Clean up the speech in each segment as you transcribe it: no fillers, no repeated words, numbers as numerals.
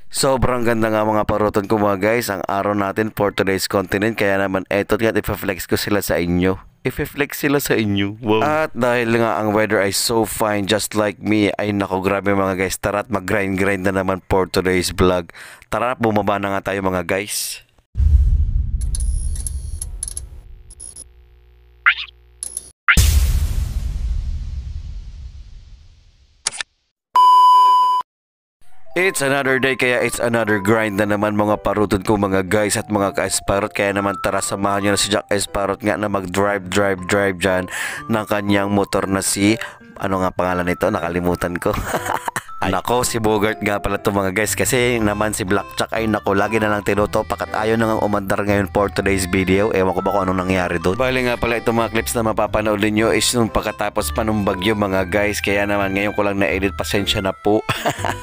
Sobrang ganda nga mga paruton ko mga guys, ang araw natin for today's content. Kaya naman eto nga ipa-flex ko sila sa inyo. I-flex sila sa inyo. Wow. At dahil nga ang weather ay so fine just like me, ay nako grabe mga guys. Tara at mag-grind na naman for today's vlog. Tara bumaba na nga tayo mga guys. It's another day kaya it's another grind na naman mga parutod ko mga guys at mga ka-esparot. Kaya naman tara samahan nyo na si Jack Esparot nga na mag-drive dyan ng kanyang motor na si, ano nga pangalan nito, nakalimutan ko. Nako, si Bogart nga pala to mga guys. Kasi naman si Blackjack ay nako, lagi na lang tinutopak at ayaw na nga umandar ngayon for today's video. Ewan ko ba kung anong nangyari doon. Bali nga pala itong mga clips na mapapanood ninyo is nung pagkatapos pa nung bagyo mga guys. Kaya naman ngayon ko lang na-edit, pasensya na po.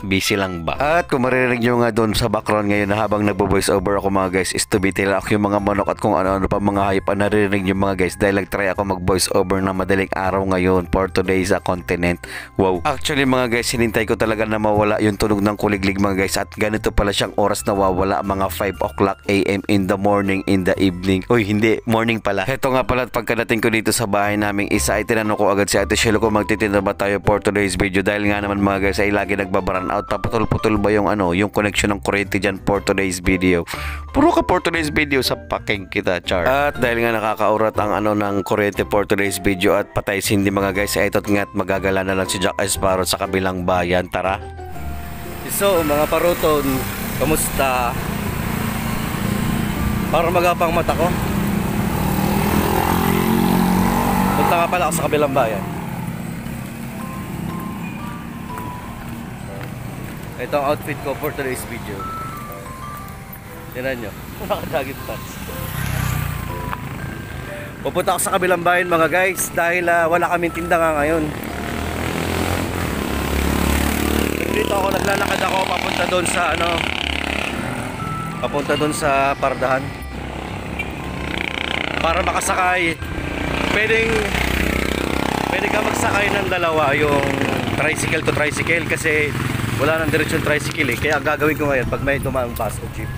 Busy lang ba? At kung maririnig nyo nga doon sa background ngayon na habang nagbo-voice over ako mga guys, is to be tila ako yung mga manok at kung ano-ano pa mga hype na naririnig nyo mga guys. Dahil nag-try ako mag-voice over na madaling araw ngayon for today's continent. Wow. Actually mga guys, hinintay ko talaga na mawala yung tunog ng kuliglig mga guys. At ganito pala siyang oras na wawala, mga 5 o'clock AM in the morning, in the evening. Uy, hindi, morning pala. Heto nga pala, pagkadating ko dito sa bahay naming isa, ay tinanong ko agad si Ate Shelo kung magtitinda ba tayo for today's video. Dahil nga naman mga guys ay lagi nagbabaran out. Paputol-putol ba yung ano, yung connection ng kuryente dyan for today's video. Puro ka for today's video sa paking kita, char. At dahil nga nakakaurat ang ano ng kuryente for today's video at patay sindi mga guys, ay ito't nga't magagala na lang si Jack Esparot sa kabilang bayan. Tara. So mga paruton, kamusta? Para magapang mata ko. Punta nga pala ako sa kabilang bayan. Ito ang outfit ko for today's video. Tingnan nyo, nakadagit pants. Pupunta ako sa kabilang bayan mga guys. Dahil wala kaming tinda nga ngayon. Dito ako, naglalakad ako papunta doon sa ano, papunta doon sa pardahan para makasakay. Pwede ka magsakay ng dalawa, yung tricycle to tricycle, kasi wala nang diretsyon tricycle eh. Kaya ang gagawin ko ngayon, pag may dumaan bus o jeep,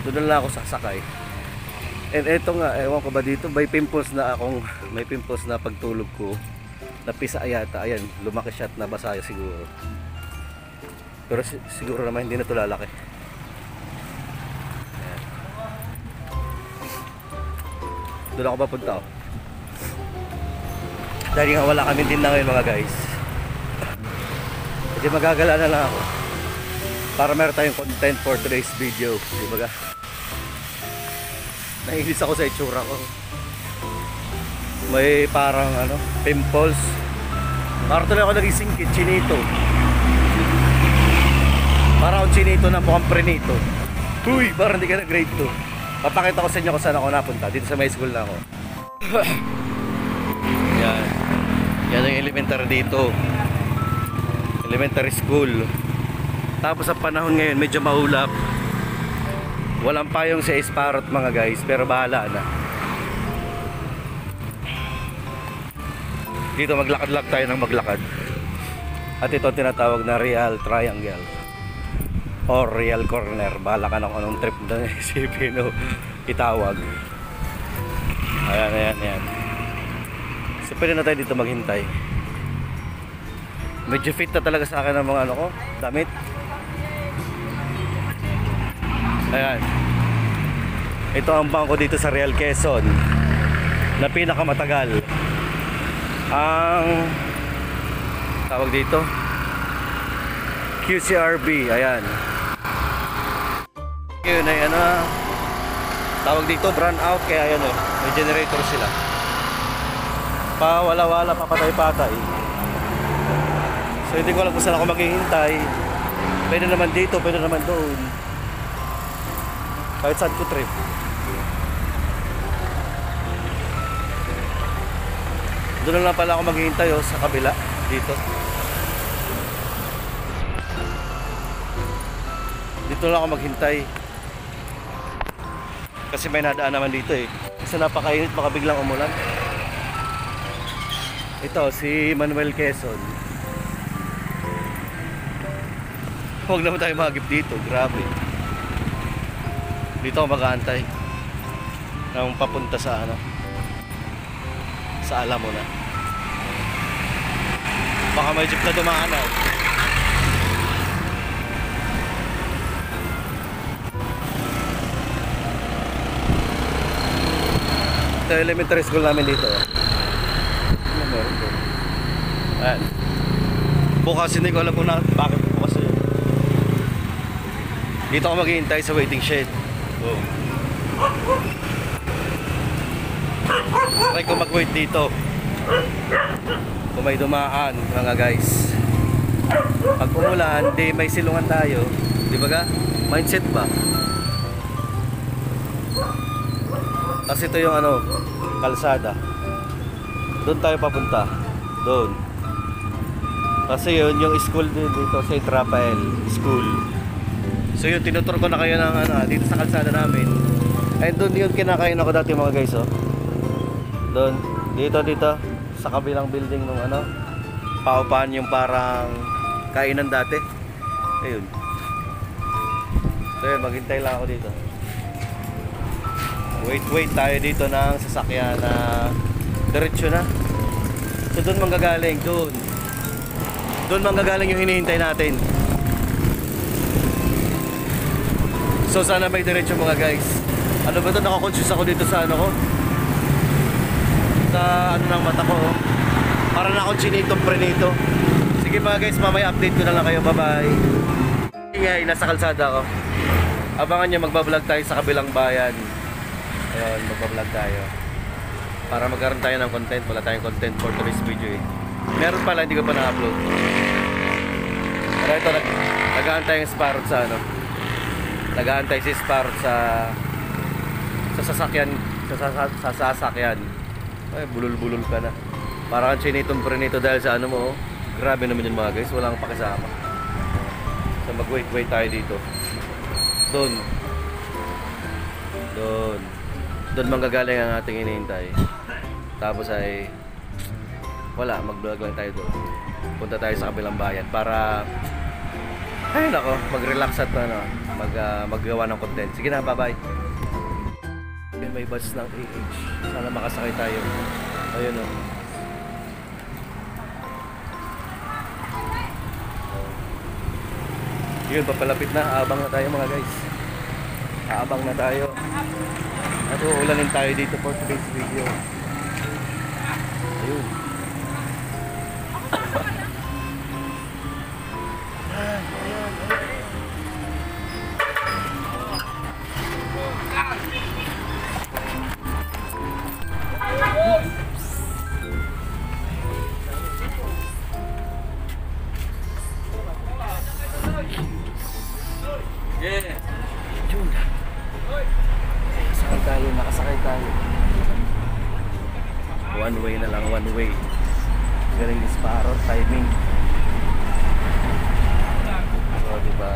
doon na lang ako sasakay. And eto nga, ewan ko ba dito, may pimples na pagtulog ko. Napisa yata, ayan, lumaki siya at nabasa siguro. Pero siguro naman hindi na ito lalaki. Ayan. Doon ako papunta oh. Dahil nga wala kami din na ngayon mga guys. Kasi magagala na lang ako para meron tayong content for today's video. Diba? Naiinis ako sa itsura ko. May parang ano, pimples. Parang tuloy ako naging singkit, chinito. Parang akong chinito na mukhang prenito. Uy, parang hindi ka na grade 2. Papakita ko sa inyo kung saan ako napunta. Dito sa may school na ako. Yan. Yan yung elementary dito. Elementary school. Tapos sa panahon ngayon medyo maulap. Walang payong sa Esparot mga guys, pero bahala na. Dito maglakad-lakad tayo ng maglakad. At ito tinatawag na Real Triangle or Real Corner. Bahala ka ng anong trip na isipin o itawag. Ayan. So pwede na tayo dito maghintay. Medyo fit na talaga sa akin ang mga ano ko, damit. Ayan. Ito ang bangko dito sa Real Quezon na pinakamatagal. Ang tawag dito QCRB, ayan. Yun ay ano, tawag dito brown out, kaya ayan may generator sila. Wala papatay-patay. So hindi ko alam kung saan ako maghihintay. Pwede naman dito, pwede naman doon. Kahit saan ko trip. Doon lang pala ako maghihintay sa kabila dito. Dito lang ako maghintay. Kasi may nadaan naman dito eh. Kasi napakainit, baka biglang umulan. Ito si Manuel Quezon. Huwag naman tayo magip dito, grabe. Dito ako mag-aantay ng papunta sa ano, sa alam mo na. Baka may jeep na dumaan na. Ito yung elementary school namin dito. Ano meron doon? Ayan. Bukas hindi ko alam kung bakit bukas yun. Dito ako maghihintay sa waiting shed. Oh. Try ko mag-wait dito. Kung may dumaan mga guys. Pag umulan, di may silungan tayo. Di ba ga? Mindset ba? Kasi ito yung ano, kalsada. Doon tayo papunta. Doon. Kasi yun yung school dito, St. Raphael School. So yun, tinutur ko na kayo ng ano, dito sa kalsada namin. And doon yun kinakain ako dati mga guys, oh. Doon, dito sa kabilang building nung ano, paupahan yung parang kainan dati. Ayun. So yun, maghintay lang ako dito. Wait tayo dito ng sasakyan na diretso na. So doon manggagaling, doon manggagaling yung hinihintay natin. So sana may diretso mga guys. Ano ba ito? Nakakonfuse ako dito sa ano ko, sa ano ng mata ko. Para na akong chinitong prenito. Sige mga guys, mamaya update ko na lang kayo. Bye bye. Ingay, nasa kalsada ko. Abangan nyo, magbablog tayo sa kabilang bayan. Ayun, magbablog tayo para magkaroon tayo ng content. Wala tayong content for today's video eh. Meron pala, hindi ko pa na-upload. Pero ito, nag-aantay yung Sparrow sa ano, nag-aantay si Sparrow sa sasakyan, sa sasakyan. Ay, bulol-bulol ka na. Parang ang chinitong prenito dahil sa ano mo, oh. Grabe naman yun mga guys, walang pakisama. So mag-wait tayo dito. Doon manggagaling ang ating hinihintay. Tapos ay wala, mag-vlog lang tayo doon. Punta tayo sa kabilang bayan para ay nako, mag-relax at ano, maggawa ng content. Sige na, bye-bye. May bus ng AH. Sana makasakay tayo. Ayun oh. Yun, papalapit na. Aabang na tayo mga guys. Aabang na tayo. At uulanin tayo dito for today's video. Ayun. Nakasakay tayo. One way na lang, one way. Galing ni Sparrow, timing. So, diba?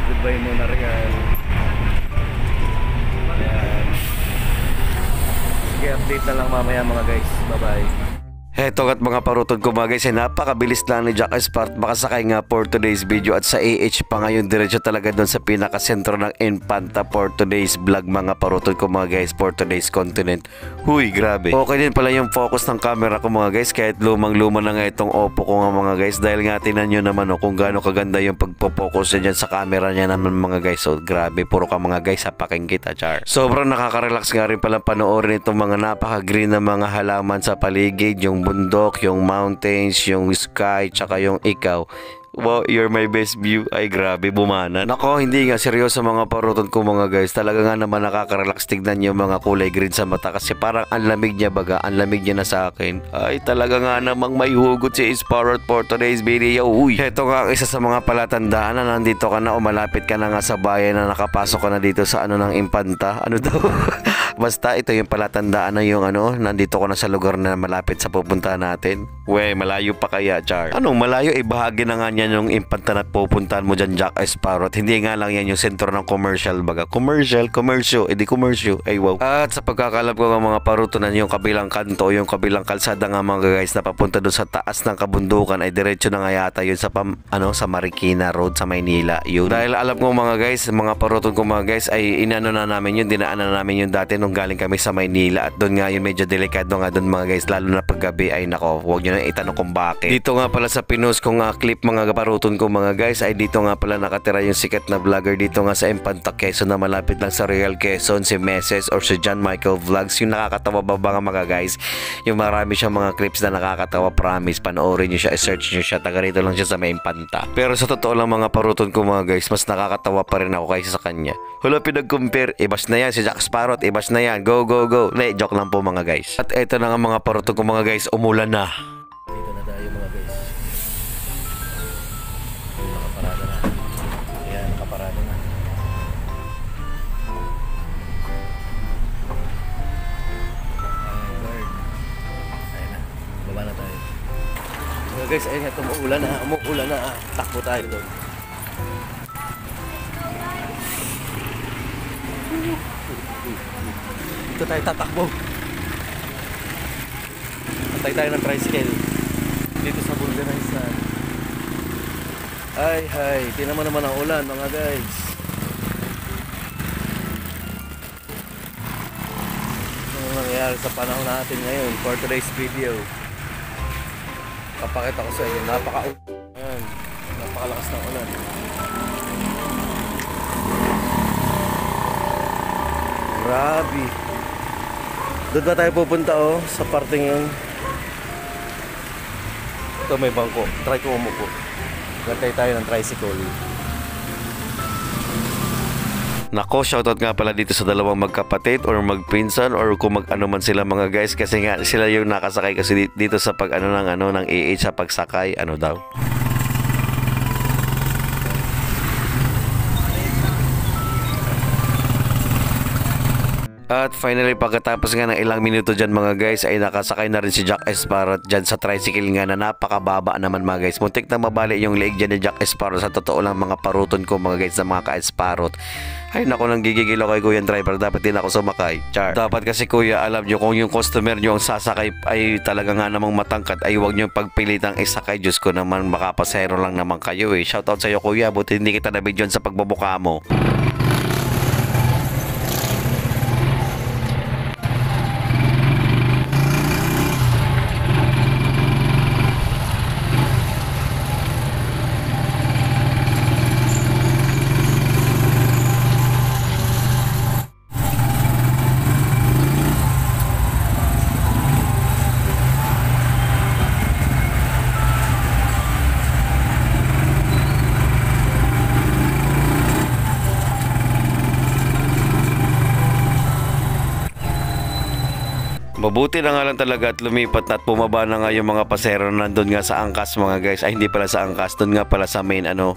Goodbye muna Real. Ayan. Sige, update na lang mamaya mga guys. Bye bye. Heto at mga parutod ko mga guys, napakabilis lang ni Jack Espart makasakay nga for today's video at sa AH pa ngayon diretso talaga doon sa pinakasentro ng Infanta for today's vlog mga parutod ko mga guys for today's content. Huy, grabe. Okay din pala yung focus ng camera ko mga guys kahit lumang-luma na nga itong Oppo ko nga mga guys dahil nga tinan nyo naman kung gaano kaganda yung pagpo-focus niya dyan sa camera niya naman mga guys. So grabe, puro ka mga guys sa paking kita char. Sobrang nakaka-relax nga rin pala panoorin itong mga napaka-green na mga halaman sa paligid, yung bundok, yung mountains, yung sky, tsaka yung ikaw. Wow, you're my best view. Ay grabe, bumana. Nako, hindi nga seryoso mga paruton ko mga guys. Talaga nga naman nakaka-relax tignan yung mga kulay green sa mata kasi parang ang lamig niya baga, ang lamig niya na sa akin. Ay talaga nga namang may hugot si Sparrow for today's video. Uy, heto nga isa sa mga palatandaan na nandito ka na o malapit ka na nga sa bayan na nakapasok ka na dito sa ano ng Infanta. Ano daw? Basta ito yung palatandaan na yung ano, nandito ko na sa lugar na malapit sa pupuntahan natin. We, malayo pa kaya, Char? Anong malayo? Bahagi na nga niyan yung impanta na pupuntahan mo dyan, Jack Sparrow. Hindi nga lang yan yung sentro ng commercial baga. Commercial, edi commercial. Ay wow. At sa pagkakalap ko ng mga parutunan, yung kabilang kanto, yung kabilang kalsada nga mga guys na papunta doon sa taas ng kabundukan ay diretso na nga yata yun sa sa Marikina Road sa Maynila. Yun. Dahil alam ko mga guys, mga paruton ko mga guys ay inano na namin yun, dinaanan na namin yun dati nung galing kami sa Maynila, at doon nga yun medyo delikado nga doon mga guys, lalo na paggabi. Ay nako, huwag nyo na itanong kung bakit. Dito nga pala sa pinost kong clip mga paruton ko mga guys, ay dito nga pala nakatira yung sikat na vlogger dito nga sa Impanta Quezon na malapit lang sa Real Quezon, si Meses or si John Michael Vlogs. Yung nakakatawa ba mga guys, yung marami siyang mga clips na nakakatawa, promise, panoorin nyo siya, search nyo siya, taga rito lang siya sa may Impanta. Pero sa totoo lang mga paruton ko mga guys, mas nakakatawa pa rin ako kaysa sa kanya. Hala, pinag-compare, ibas na yan si Jack Sparrow, ibas na yan, go. Joke lang po mga guys. At eto na nga mga paruton ko mga guys, umulan na. Dito na tayo mga guys. Nakaparada na. Ayan, nakaparada na. Ayan na, baba na tayo. Mga guys, ayun nga, umuulan na. Takbo tayo doon. Dito tayo tatakbo. Patay tayo ng tricycle dito sa Bulgarisan. Ay, tingnan mo naman ang ulan mga guys. Ano nangyayari sa panahon natin ngayon for today's video? Papakita ko sa inyo, napakalakas ng ulan. Grabe. Doon ba tayo pupunta sa parting yun? Ito may bangko. Try ko umupo. Gantay tayo ng tricycle. Nako, shoutout nga pala dito sa dalawang magkapatid or magpinsan or kung mag-ano man sila mga guys, kasi nga sila yung nakasakay kasi dito sa pag ng EH sa pagsakay, ano daw. At finally, pagkatapos nga ng ilang minuto dyan mga guys, ay nakasakay na rin si Jack Sparrow dyan sa tricycle nga na napakababa naman mga guys. Muntik na mabali yung leeg dyan ni Jack Sparrow. Sa totoo lang mga paruton ko mga guys, na mga ka-Sparrow. Ay naku, nang gigigil ako kay Kuya Driver, dapat din ako sumakay. Char. Dapat kasi Kuya, alam nyo, kung yung customer nyo ang sasakay ay talaga nga namang matangkad, ay huwag nyo pagpilitang isakay. Diyos ko naman, makapasero lang naman kayo eh. Shoutout sa iyo Kuya, buti hindi kita nabidyon sa pagbubuka mo. Mabuti na nga lang talaga at lumipat na at bumaba na nga yung mga pasero na nandun nga sa angkas mga guys. Ay hindi pala sa angkas, doon nga pala sa main ano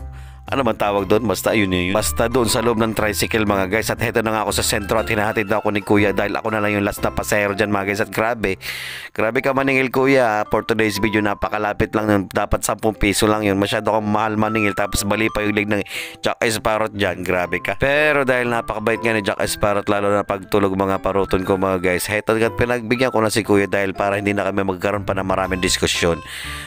man tawag doon, basta yun. Basta doon sa loob ng tricycle mga guys. At heto na nga ako sa sentro at hinahatid na ako ni Kuya dahil ako na lang yung last na pasero dyan mga guys. At grabe ka maningil Kuya, for today's video napakalapit lang nun. Dapat 10 piso lang yun, masyado kang mahal maningil, tapos bali pa yung leg ng Jack Sparrow dyan, grabe ka. Pero dahil napakabait nga ni Jack Sparrow, lalo na pagtulog mga paruton ko mga guys, heto nga pinagbigyan ko na si Kuya dahil para hindi na kami magkaroon pa ng maraming diskusyon.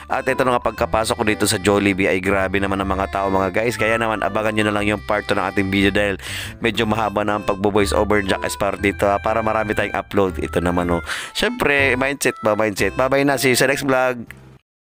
At ito na nga pagkapasok ko dito sa Jollibee ay grabe naman ang mga tao mga guys. Kaya naman abangan nyo na lang yung part 2 ng ating video dahil medyo mahaba na ang pagbo-voice over Jack Sparrow dito para marami tayong upload. Ito naman syempre mindset. Bye bye na, see you sa next vlog.